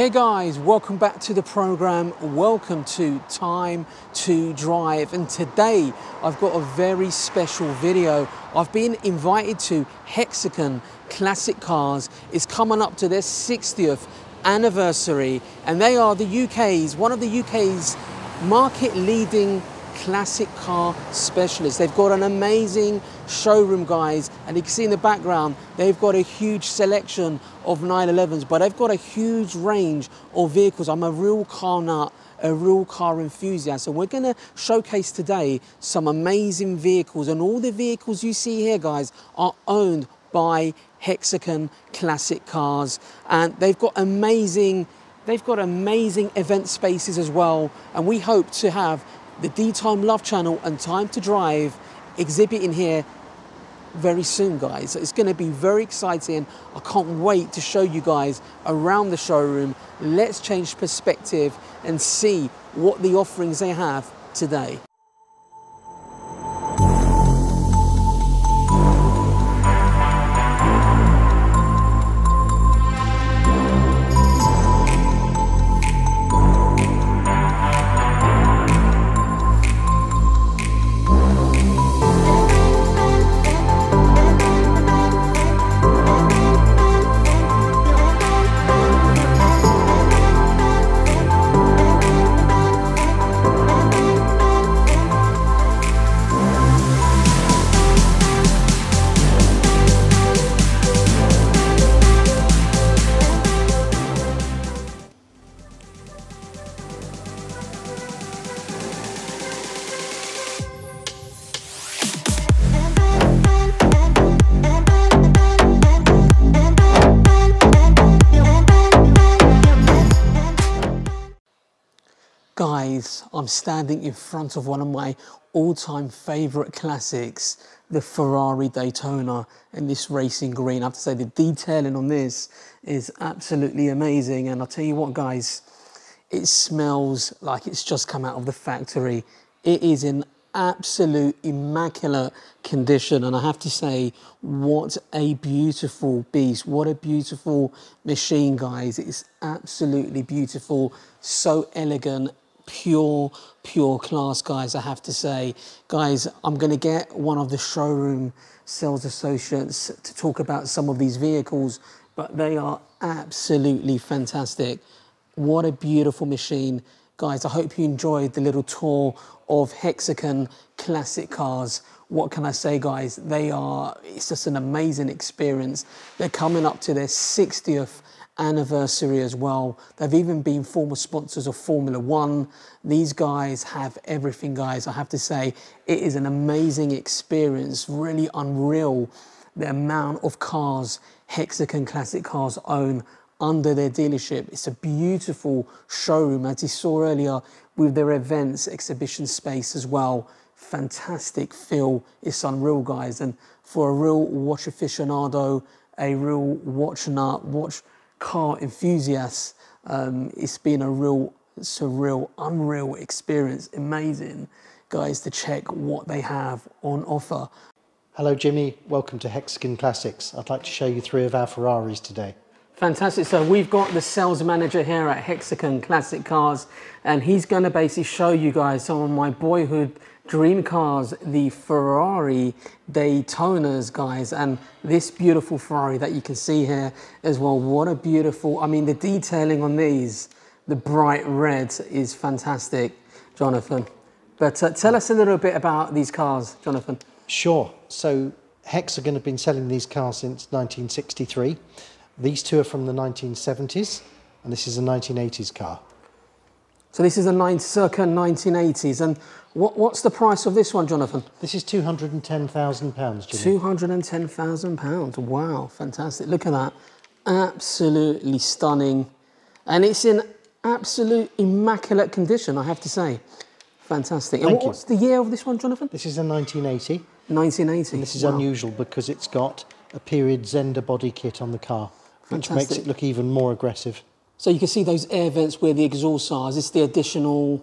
Hey guys, welcome back to the program. Welcome to Time to Drive. And today I've got a very special video. I've been invited to Hexagon Classic Cars. It's coming up to their 60th anniversary, and they are one of the UK's market leading classic car specialists. They've got an amazing showroom, guys, and you can see in the background they've got a huge selection of 911s, but they've got a huge range of vehicles. I'm a real car nut, a real car enthusiast, and we're going to showcase today some amazing vehicles, and all the vehicles you see here, guys, are owned by Hexagon Classic Cars, and they've got amazing event spaces as well. And we hope to have the DeeTimeLove channel and Time to Drive exhibiting here very soon, guys. It's going to be very exciting. I can't wait to show you guys around the showroom. Let's change perspective and see what the offerings they have today. Guys, I'm standing in front of one of my all-time favorite classics, the Ferrari Daytona, and this racing green. I have to say the detailing on this is absolutely amazing. And I'll tell you what, guys, it smells like it's just come out of the factory. It is in absolute immaculate condition, and I have to say, what a beautiful beast, what a beautiful machine, guys. It's absolutely beautiful, so elegant, pure class, guys. I have to say, guys, I'm going to get one of the showroom sales associates to talk about some of these vehicles, but they are absolutely fantastic. What a beautiful machine, guys. I hope you enjoyed the little tour of Hexagon Classic Cars. What can I say, guys? It's just an amazing experience. They're coming up to their 60th anniversary as well. They've even been former sponsors of Formula One. These guys have everything, guys. I have to say, it is an amazing experience, really unreal, the amount of cars Hexagon Classic Cars own under their dealership. It's a beautiful showroom, as you saw earlier, with their events, exhibition space as well. Fantastic feel. It's unreal, guys. And for a real watch aficionado, a real watch nut, watch car enthusiast, it's been a real surreal, unreal experience. Amazing, guys, to check what they have on offer. Hello, Jimmy. Welcome to Hexagon Classics. I'd like to show you 3 of our Ferraris today. Fantastic. So we've got the sales manager here at Hexagon Classic Cars, and he's going to basically show you guys some of my boyhood dream cars, the Ferrari Daytonas, guys, and this beautiful Ferrari that you can see here as well. What a beautiful, I mean, the detailing on these, the bright red is fantastic, Jonathan. But tell us a little bit about these cars, Jonathan. Sure. So Hexagon have been selling these cars since 1963. These 2 are from the 1970s, and this is a 1980s car. So this is a circa 1980s, and what's the price of this one, Jonathan? This is £210,000, Jimmy. £210,000, wow, fantastic. Look at that, absolutely stunning. And it's in absolute immaculate condition, I have to say. Fantastic. And what's the year of this one, Jonathan? This is a 1980. 1980. And this is unusual because it's got a period Zender body kit on the car, which makes it look even more aggressive. So you can see those air vents where the exhausts are. Is this the additional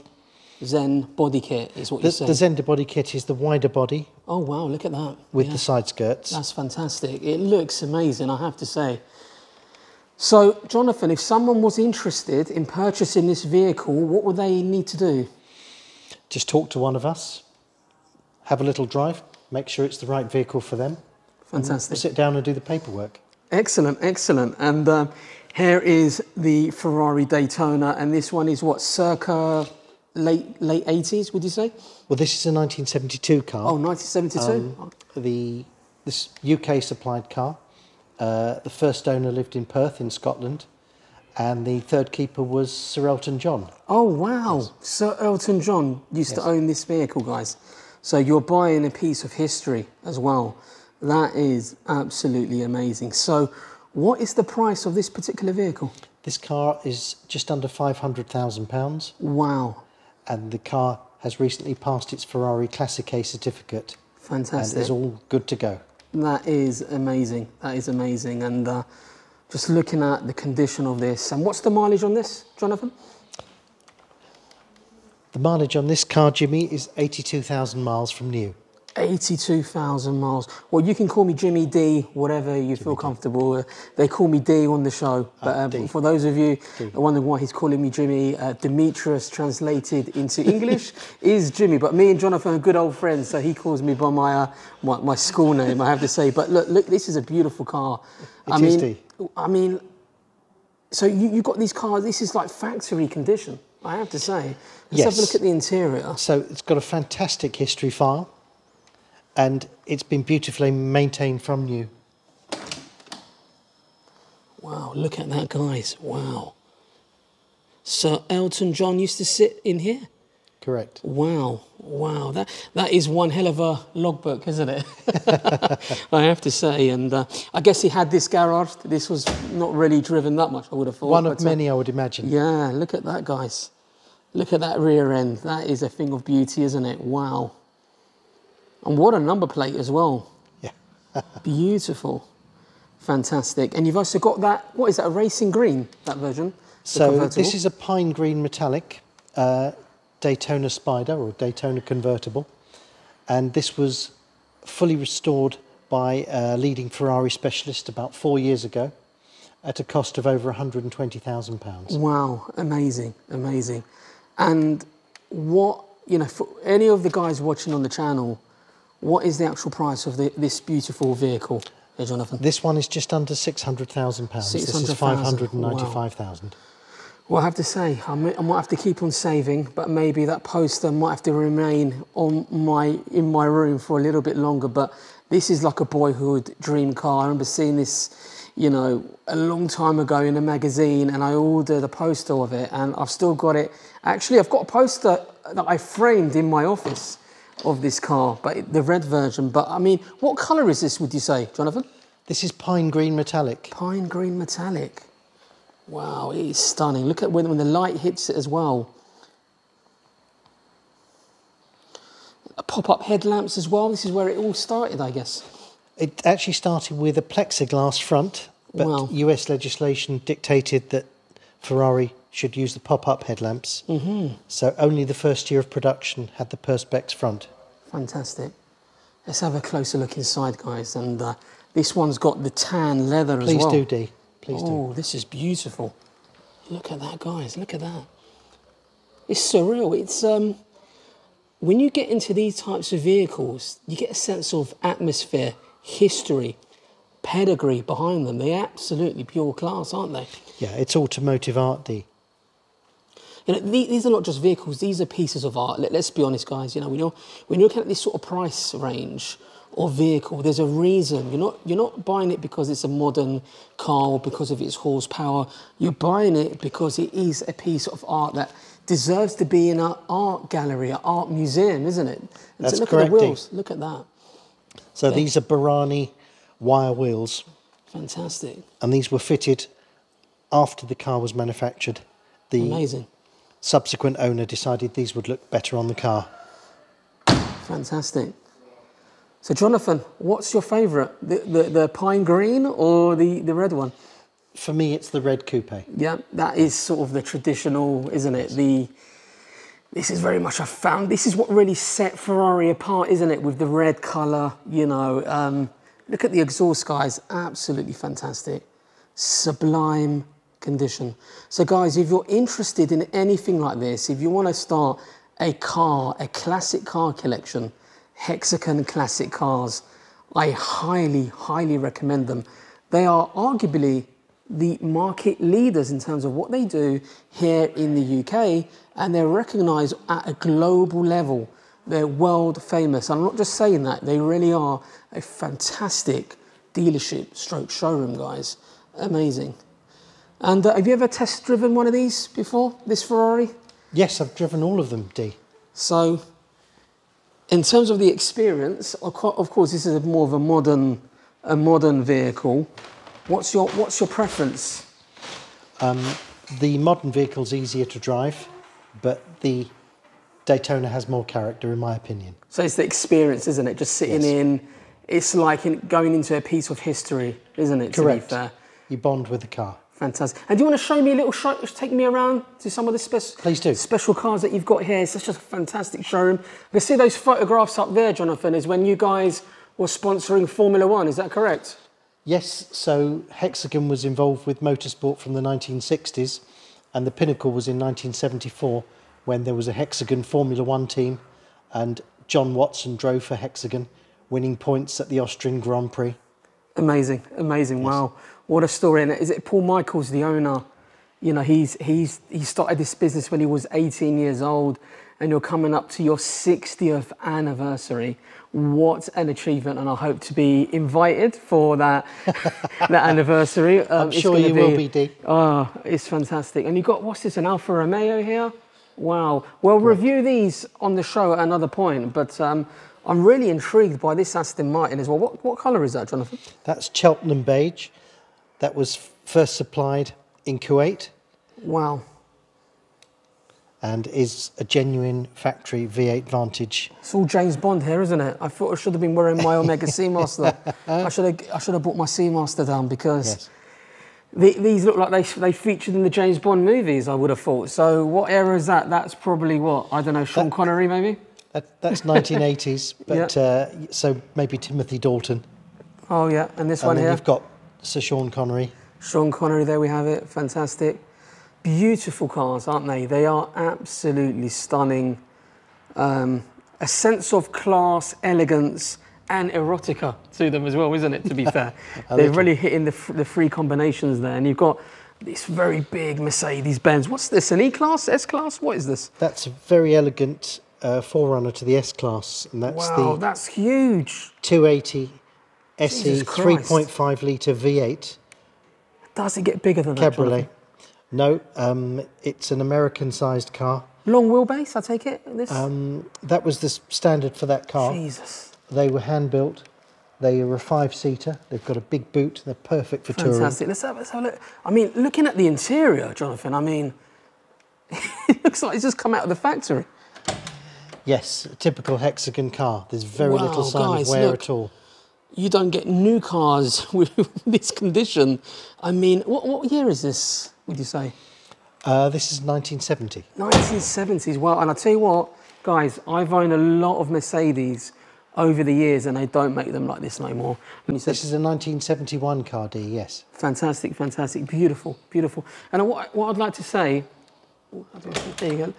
Zen body kit, is what you're saying? The Zender body kit is the wider body. Oh, wow, look at that. With the side skirts. That's fantastic. It looks amazing, I have to say. So, Jonathan, if someone was interested in purchasing this vehicle, what would they need to do? Just talk to one of us, have a little drive, make sure it's the right vehicle for them. Fantastic. We'll sit down and do the paperwork. Excellent, excellent. And here is the Ferrari Daytona, and this one is what, circa late 80s, would you say? Well, this is a 1972 car. Oh, 1972. This UK supplied car. The first owner lived in Perth in Scotland, and the third keeper was Sir Elton John. Oh, wow. Yes. Sir Elton John used to own this vehicle, guys. So you're buying a piece of history as well. That is absolutely amazing. So what is the price of this particular vehicle? This car is just under £500,000. Wow. And the car has recently passed its Ferrari Classic A certificate. Fantastic. And is all good to go. That is amazing. That is amazing. And just looking at the condition of this. And what's the mileage on this, Jonathan? The mileage on this car, Jimmy, is 82,000 miles from new. 82,000 miles. Well, you can call me Jimmy D, whatever you feel comfortable. They call me D on the show. But for those of you wondering why he's calling me Jimmy, Demetrius translated into English is Jimmy. But me and Jonathan are good old friends, so he calls me by my school name, I have to say. But look, this is a beautiful car. I mean, so you got these cars, this is like factory condition, I have to say. Let's have a look at the interior. So it's got a fantastic history file, and it's been beautifully maintained from new. Wow, look at that, guys. Wow. Sir Elton John used to sit in here? Correct. Wow, wow. That is one hell of a logbook, isn't it? I have to say. And I guess he had this garage. This was not really driven that much, I would have thought. One of many, I would imagine. Yeah, look at that, guys. Look at that rear end. That is a thing of beauty, isn't it? Wow. And what a number plate as well. Yeah. Beautiful. Fantastic. And you've also got that, what is that, a racing green, that version? So this is a pine green metallic Daytona Spider or Daytona convertible. And this was fully restored by a leading Ferrari specialist about 4 years ago at a cost of over £120,000. Wow, amazing, amazing. And what, you know, for any of the guys watching on the channel, what is the actual price of this beautiful vehicle, Jonathan? This one is just under £600,000. This is £595,000. Wow. Well, I have to say, I might have to keep on saving, but maybe that poster might have to remain in my room for a little bit longer. But this is like a boyhood dream car. I remember seeing this, you know, a long time ago in a magazine, and I ordered a poster of it, and I've still got it. Actually, I've got a poster that I framed in my office of this car, but the red version. But I mean, what colour is this, would you say, Jonathan? This is pine green metallic. Pine green metallic. Wow, it is stunning. Look at when the light hits it as well. Pop-up headlamps as well. This is where it all started, I guess. It actually started with a plexiglass front, but US legislation dictated that Ferrari should use the pop-up headlamps. So only the first year of production had the Perspex front. Fantastic. Let's have a closer look inside, guys. And this one's got the tan leather as well. Please do, Dee. Please do. Oh, this is beautiful. Look at that, guys. Look at that. It's surreal. It's when you get into these types of vehicles, you get a sense of atmosphere, history, pedigree behind them. They're absolutely pure class, aren't they? Yeah, it's automotive art, Dee. You know, these are not just vehicles, these are pieces of art. Let's be honest, guys. You know, when you're looking at this sort of price range or vehicle, there's a reason. You're not buying it because it's a modern car or because of its horsepower. You're buying it because it is a piece of art that deserves to be in an art gallery, an art museum, isn't it? And that's so look correct, at the wheels. Look at that. So these are Barani wire wheels. Fantastic. And these were fitted after the car was manufactured. The amazing subsequent owner decided these would look better on the car. Fantastic. So Jonathan, what's your favourite? The pine green or the red one? For me, it's the red coupe. Yeah, that is sort of the traditional, isn't it? This is very much this is what really set Ferrari apart, isn't it? With the red colour, you know. Look at the exhaust, guys. Absolutely fantastic. sublime condition. So guys, if you're interested in anything like this, if you want to start a classic car collection, Hexagon classic cars, I highly, highly recommend them. They are arguably the market leaders in terms of what they do here in the UK, and they're recognized at a global level. They're world famous. I'm not just saying that, they really are a fantastic dealership stroke showroom, guys. Amazing. And have you ever test driven one of these before, this Ferrari? Yes, I've driven all of them, Dee. So, in terms of the experience, of course, this is more of a modern vehicle. What's your preference? The modern vehicle's easier to drive, but the Daytona has more character, in my opinion. So it's the experience, isn't it? Just sitting in, it's like going into a piece of history, isn't it? Correct. To be fair. You bond with the car. Fantastic. And do you want to show me a little show, take me around to some of the Please do. special cars that you've got here? It's such a fantastic showroom. I see those photographs up there, Jonathan, is when you guys were sponsoring Formula One, is that correct? Yes, so Hexagon was involved with motorsport from the 1960s, and the pinnacle was in 1974 when there was a Hexagon Formula One team, and John Watson drove for Hexagon, winning points at the Austrian Grand Prix. Amazing, amazing, yes. Wow. What a story. And is it Paul Michaels, the owner? You know, he started this business when he was 18 years old, and you're coming up to your 60th anniversary. What an achievement, and I hope to be invited for that, that anniversary. I'm sure you will be, Dee. Oh, it's fantastic. And you've got, what's this, an Alfa Romeo here? Wow. Well, we'll review these on the show at another point, but I'm really intrigued by this Aston Martin as well. What colour is that, Jonathan? That's Cheltenham beige. That was first supplied in Kuwait. Wow. And is a genuine factory V8 Vantage. It's all James Bond here, isn't it? I thought I should have been wearing my Omega Seamaster. I should have brought my Seamaster down, because these look like they featured in the James Bond movies, I would have thought. So what era is that? That's probably what? I don't know, Sean Connery maybe? That's 1980s, but so maybe Timothy Dalton. Oh yeah, and this one then here? You've got Sir Sean Connery. Sean Connery, there we have it, fantastic. Beautiful cars, aren't they? They are absolutely stunning. A sense of class, elegance, and erotica to them as well, isn't it, to be fair? They're really hitting the three combinations there. And you've got this very big Mercedes-Benz. What's this, an E-Class, S-Class? What is this? That's a very elegant forerunner to the S-Class. And that's that's huge. 280 SE 3.5 litre V8. Does it get bigger than that, Cabriolet. No, it's an American-sized car. Long wheelbase, I take it? This? That was the standard for that car. Jesus. They were hand-built. They are a 5-seater. They've got a big boot. They're perfect for touring. Fantastic. Let's have a look. I mean, looking at the interior, Jonathan, I mean, it looks like it's just come out of the factory. Yes, a typical Hexagon car. There's very little sign of wear at all. You don't get new cars with this condition. I mean, what year is this, would you say? This is 1970. 1970s, well, and I'll tell you what, guys, I've owned a lot of Mercedes over the years, and they don't make them like this no more. This is a 1971 car, D, yes. Fantastic, fantastic, beautiful, beautiful. And what I'd like to say, there you go,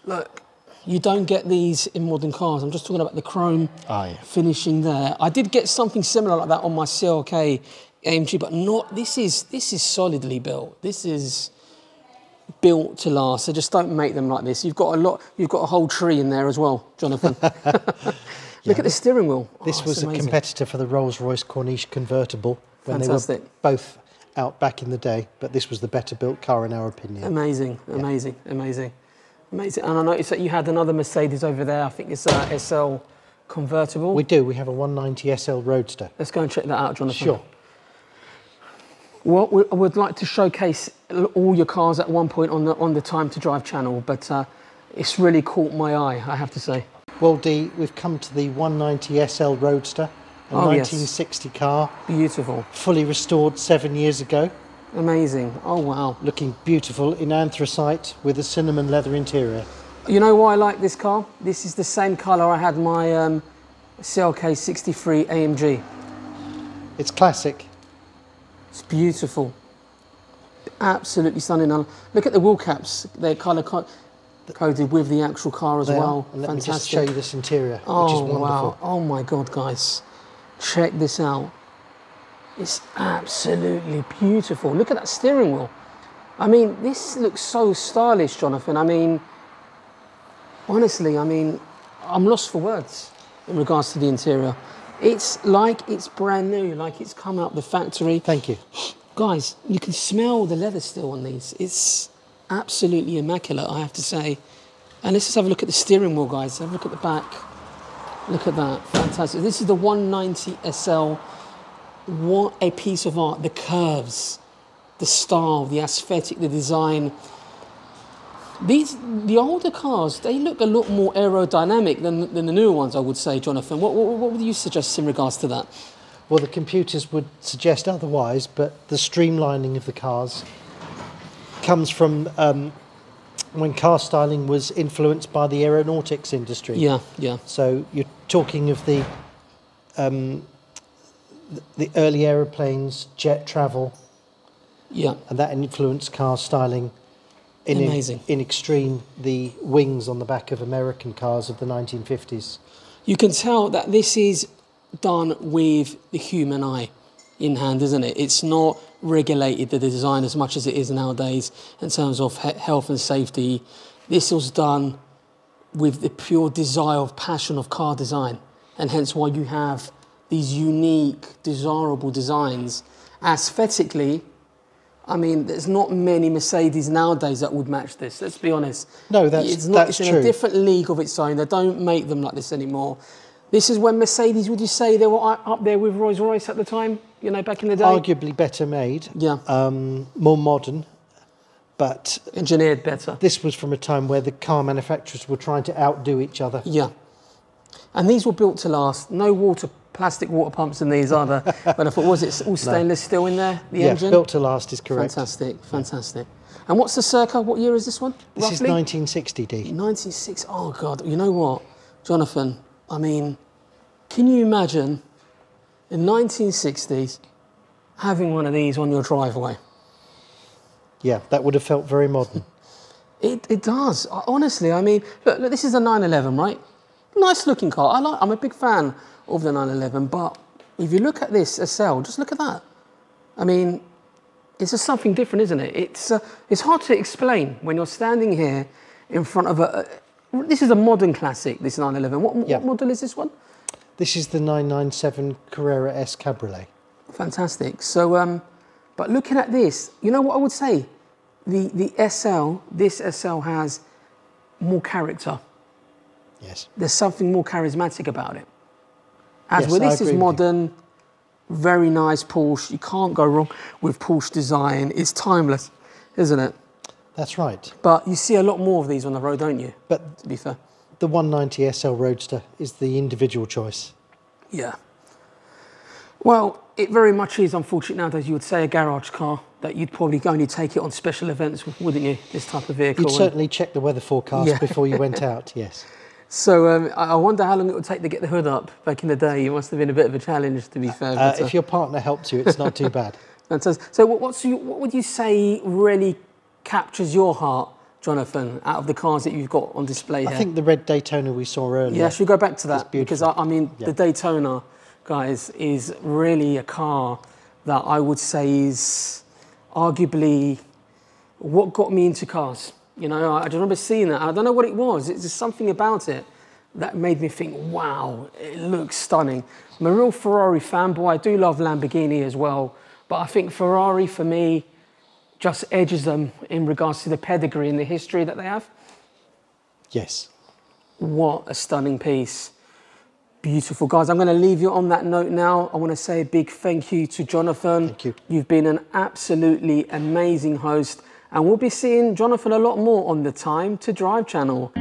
look, you don't get these in modern cars. I'm just talking about the chrome finishing there. I did get something similar like that on my CLK AMG, but not. This is solidly built. This is built to last. They just don't make them like this. You've got a whole tree in there as well, Jonathan. Look at the steering wheel. This was a competitor for the Rolls-Royce Corniche convertible when they were both out back in the day, but this was the better built car in our opinion. Amazing, amazing, amazing. Amazing. And I noticed that you had another Mercedes over there. I think it's a SL convertible. We do. We have a 190 SL Roadster. Let's go and check that out, Jonathan. Sure. Well, I would like to showcase all your cars at one point on the Time to Drive channel, but it's really caught my eye, I have to say. Well, Dee, we've come to the 190 SL Roadster, a 1960 car. Beautiful. Fully restored 7 years ago. Amazing. Oh, wow. Looking beautiful in anthracite with a cinnamon leather interior. You know why I like this car? This is the same colour I had my CLK 63 AMG. It's classic. It's beautiful. absolutely stunning. Now, look at the wheel caps. They're colour coded with the actual car as well. And let Fantastic. me just show you this interior, Oh, which is wonderful. wow. Oh my God, guys. Check this out. It's absolutely beautiful. Look at that steering wheel. I mean, this looks so stylish, Jonathan. I mean, honestly, I mean, I'm lost for words in regards to the interior. It's like it's brand new, like it's come out the factory. Thank you. Guys, you can smell the leather still on these. It's absolutely immaculate, I have to say. And let's just have a look at the steering wheel, guys. Have a look at the back. Look at that, fantastic. This is the 190 SL. What a piece of art. The curves, the style, the aesthetic, the design. The older cars, they look a lot more aerodynamic than the newer ones, I would say, Jonathan. What would you suggest in regards to that? Well, the computers would suggest otherwise, but the streamlining of the cars comes from when car styling was influenced by the aeronautics industry. Yeah, yeah. So you're talking of the early aeroplanes, jet travel. Yeah. And that influenced car styling. Amazing. In extreme, the wings on the back of American cars of the 1950s. You can tell that this is done with the human eye in hand, isn't it? It's not regulated, the design, as much as it is nowadays in terms of health and safety. This was done with the pure desire of passion of car design, and hence why you have these unique, desirable designs. Aesthetically, I mean, there's not many Mercedes nowadays that would match this, let's be honest. No, that's true. It's in a different league of its own. They don't make them like this anymore. This is when Mercedes, would you say they were up there with Rolls-Royce at the time, you know, back in the day? Arguably better made. Yeah. More modern, but... engineered better. This was from a time where the car manufacturers were trying to outdo each other. Yeah. And these were built to last. No plastic water pumps in these either. But I thought, was it all stainless steel in there, the engine? Built to last is correct. Fantastic, fantastic. And what's the circa? What year is this one, This is 1960, D. 1960. Oh, God. You know what, Jonathan? I mean, can you imagine in 1960s having one of these on your driveway? Yeah, that would have felt very modern. It does. Honestly, I mean, look, this is a 911, right? Nice looking car. I'm a big fan of the 911, but if you look at this SL, just look at that. I mean, it's just something different, isn't it? It's hard to explain when you're standing here in front of this is a modern classic, this 911. What model is this one? This is the 997 Carrera S Cabriolet. Fantastic. So, but looking at this, you know what I would say? This SL has more character. Yes. There's something more charismatic about it. As Yes, well, this I is agree with modern, very nice Porsche. You can't go wrong with Porsche design. It's timeless, isn't it? That's right. But you see a lot more of these on the road, don't you? But to be fair, the 190 SL Roadster is the individual choice. Yeah. Well, it very much is, unfortunately, nowadays. You would say a garage car that you'd probably only take it on special events, wouldn't you? This type of vehicle. You'd certainly check the weather forecast before you went out, yes. So I wonder how long it would take to get the hood up back in the day. It must have been a bit of a challenge, to be fair. But, if your partner helps you, it's not too bad. Fantastic. So what would you say really captures your heart, Jonathan, out of the cars that you've got on display here? I think the red Daytona we saw earlier. Yeah, should we go back to that? Because I mean, the Daytona, guys, is really a car that I would say is arguably what got me into cars. You know, I just remember seeing that. I don't know what it was. It's just something about it that made me think, wow, it looks stunning. I'm a real Ferrari fanboy. I do love Lamborghini as well. But I think Ferrari, for me, just edges them in regards to the pedigree and the history that they have. Yes. What a stunning piece. Beautiful. Guys, I'm going to leave you on that note now. I want to say a big thank you to Jonathan. Thank you. You've been an absolutely amazing host. And we'll be seeing Jonathan a lot more on the Time to Drive channel.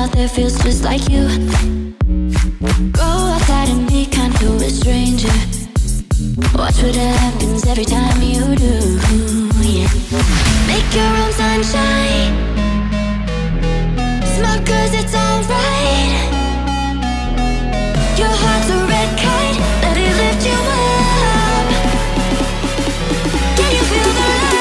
out there feels just like you. Go outside and be kind to a stranger. Watch what happens every time you do, yeah. Make your own sunshine. Smile 'cause it's alright. Your heart's a red kite, let it lift you up. Can you feel the love?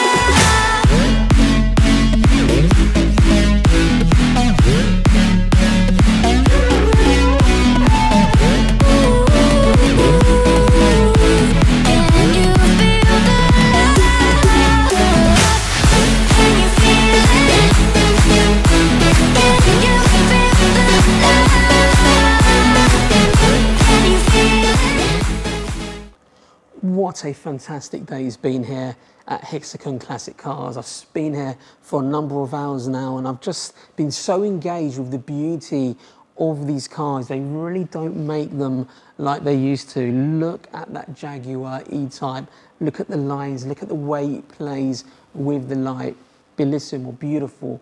What a fantastic day it's been here at Hexagon Classic Cars. I've been here for a number of hours now and I've just been so engaged with the beauty of these cars. They really don't make them like they used to. Look at that Jaguar E-Type. Look at the lines, look at the way it plays with the light. Bellissimo, beautiful.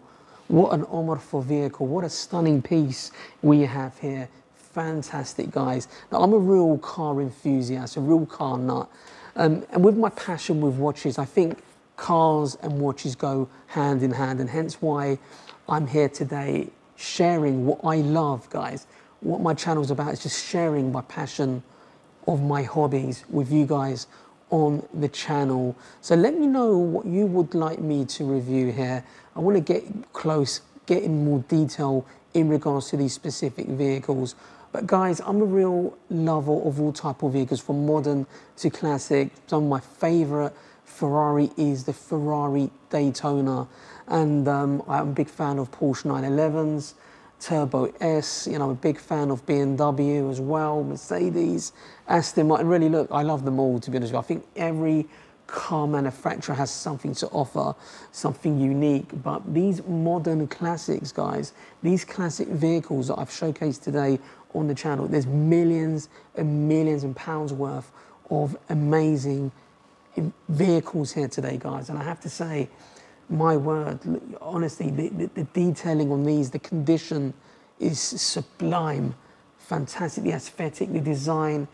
What an omorfo vehicle, what a stunning piece we have here. Fantastic, guys. Now, I'm a real car enthusiast, a real car nut. And with my passion with watches, I think cars and watches go hand in hand, and hence why I'm here today sharing what I love, guys. What my channel's about is just sharing my passion of my hobbies with you guys on the channel. So let me know what you would like me to review here. I want to get close, get in more detail in regards to these specific vehicles. But guys, I'm a real lover of all type of vehicles, from modern to classic. Some of my favorite Ferrari is the Ferrari Daytona. And I'm a big fan of Porsche 911s, Turbo S, you know, I'm a big fan of BMW as well, Mercedes, Aston Martin. Really, look, I love them all, to be honest with you. I think every car manufacturer has something to offer, something unique. But these modern classics, guys, these classic vehicles that I've showcased today on the channel, there's millions and millions of pounds worth of amazing vehicles here today, guys. And I have to say, my word, honestly, the detailing on these, the condition is sublime, fantastic, the aesthetic, the design,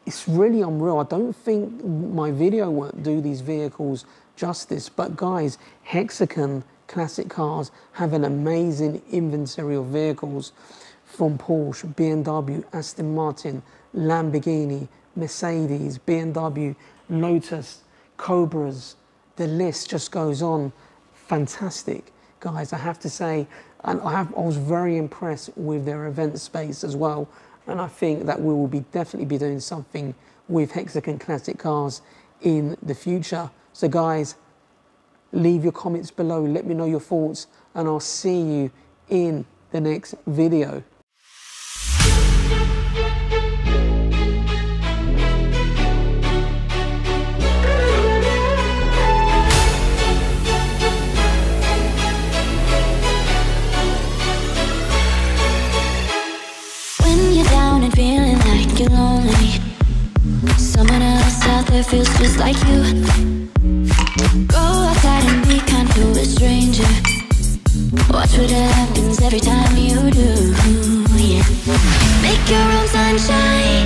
it's really unreal. I don't think my video won't do these vehicles justice, but guys, Hexagon Classic Cars have an amazing inventory of vehicles from Porsche, BMW, Aston Martin, Lamborghini, Mercedes, BMW, Lotus, Cobras, the list just goes on. Fantastic, guys, I have to say. And I was very impressed with their event space as well. And I think that we will definitely be doing something with Hexagon Classic Cars in the future. So guys, leave your comments below, let me know your thoughts, and I'll see you in the next video. Feeling like you're lonely, someone else out there feels just like you. Go outside and be kind to a stranger. Watch what happens every time you do, yeah. Make your own sunshine.